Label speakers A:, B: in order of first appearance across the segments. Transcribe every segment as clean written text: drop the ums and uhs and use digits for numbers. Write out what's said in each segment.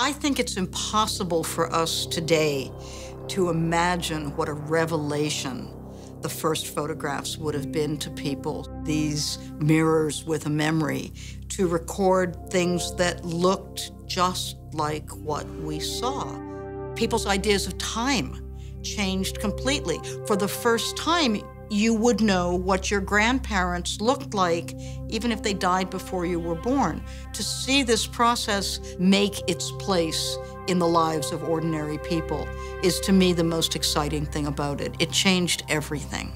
A: I think it's impossible for us today to imagine what a revelation the first photographs would have been to people. These mirrors with a memory to record things that looked just like what we saw. People's ideas of time changed completely. For the first time, you would know what your grandparents looked like, even if they died before you were born. To see this process make its place in the lives of ordinary people is, to me, the most exciting thing about it. It changed everything.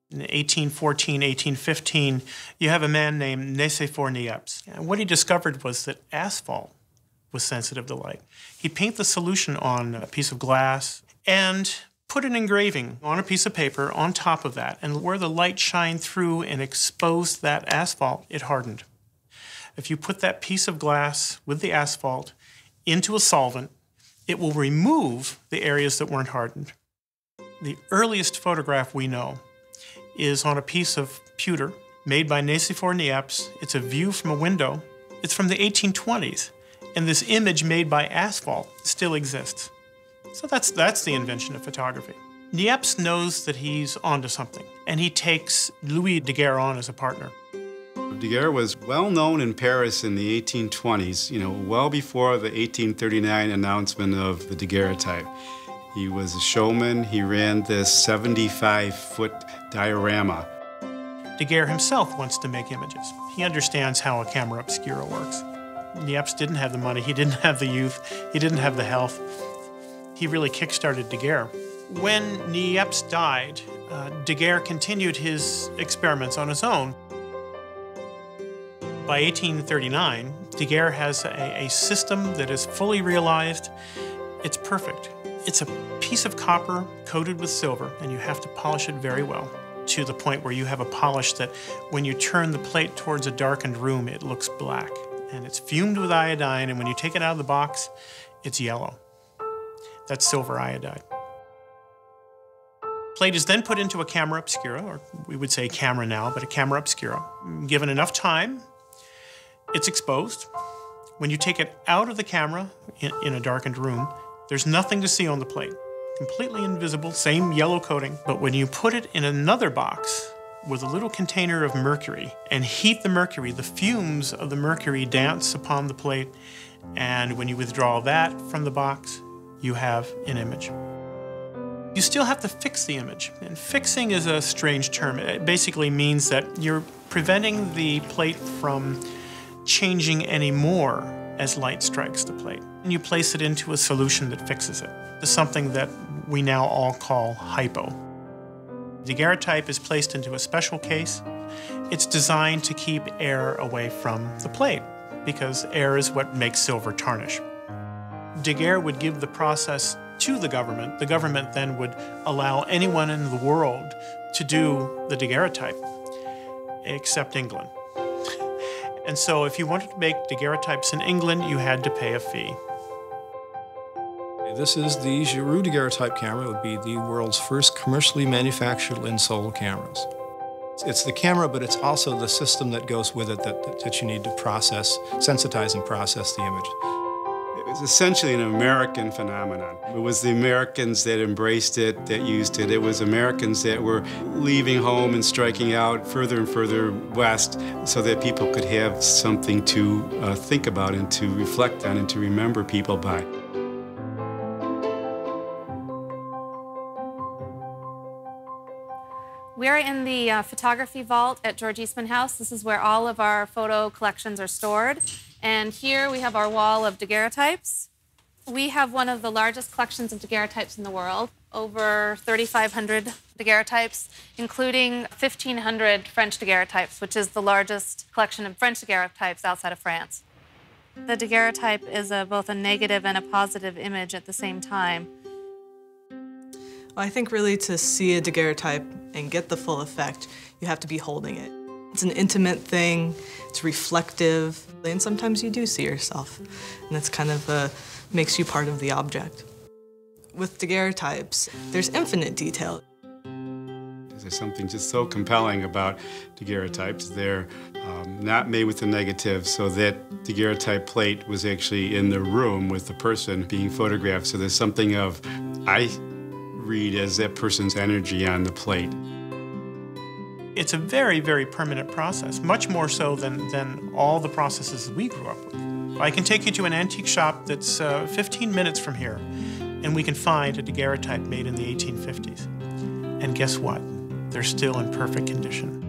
B: In 1814, 1815, you have a man named Niepce. And what he discovered was that asphalt was sensitive to light. He'd paint the solution on a piece of glass and put an engraving on a piece of paper on top of that. And where the light shined through and exposed that asphalt, it hardened. If you put that piece of glass with the asphalt into a solvent, it will remove the areas that weren't hardened. The earliest photograph we know is on a piece of pewter made by Niepce. It's a view from a window. It's from the 1820s, and this image made by asphalt still exists. So that's the invention of photography. Niepce knows that he's onto something, and he takes Louis Daguerre on as a partner.
C: Daguerre was well known in Paris in the 1820s, well before the 1839 announcement of the daguerreotype. He was a showman. He ran this 75-foot diorama.
B: Daguerre himself wants to make images. He understands how a camera obscura works. Niepce didn't have the money. He didn't have the youth. He didn't have the health. He really kick-started Daguerre. When Niepce died, Daguerre continued his experiments on his own. By 1839, Daguerre has a system that is fully realized. It's perfect. It's a piece of copper coated with silver, and you have to polish it very well to the point where you have a polish that when you turn the plate towards a darkened room, it looks black. And it's fumed with iodine, and when you take it out of the box, it's yellow. That's silver iodide. Plate is then put into a camera obscura, or we would say camera now, but a camera obscura. Given enough time, it's exposed. When you take it out of the camera in a darkened room, there's nothing to see on the plate. Completely invisible, same yellow coating. But when you put it in another box with a little container of mercury and heat the mercury, the fumes of the mercury dance upon the plate. And when you withdraw that from the box, you have an image. You still have to fix the image. And fixing is a strange term. It basically means that you're preventing the plate from changing any more as light strikes the plate. And you place it into a solution that fixes it. It's something that we now all call hypo. Daguerreotype is placed into a special case. It's designed to keep air away from the plate because air is what makes silver tarnish. Daguerre would give the process to the government. The government then would allow anyone in the world to do the daguerreotype except England. And so if you wanted to make daguerreotypes in England, you had to pay a fee.
D: This is the Giroux daguerreotype camera. It would be the world's first commercially manufactured lens-sole cameras. It's the camera, but it's also the system that goes with it that you need to process, sensitize and process the image.
C: It was essentially an American phenomenon. It was the Americans that embraced it, that used it. It was Americans that were leaving home and striking out further and further west so that people could have something to think about and to reflect on and to remember people by.
E: We're in the photography vault at George Eastman House. This is where all of our photo collections are stored. And here we have our wall of daguerreotypes. We have one of the largest collections of daguerreotypes in the world, over 3,500 daguerreotypes, including 1,500 French daguerreotypes, which is the largest collection of French daguerreotypes outside of France. The daguerreotype is both a negative and a positive image at the same time.
F: I think really to see a daguerreotype and get the full effect, you have to be holding it. It's an intimate thing, it's reflective, and sometimes you do see yourself, and that's kind of makes you part of the object. With daguerreotypes, there's infinite detail.
C: There's something just so compelling about daguerreotypes. They're not made with the negative, so that daguerreotype plate was actually in the room with the person being photographed. So there's something of, I read as that person's energy on the plate.
B: It's a very, very permanent process, much more so than all the processes we grew up with. I can take you to an antique shop that's 15 minutes from here, and we can find a daguerreotype made in the 1850s. And guess what? They're still in perfect condition.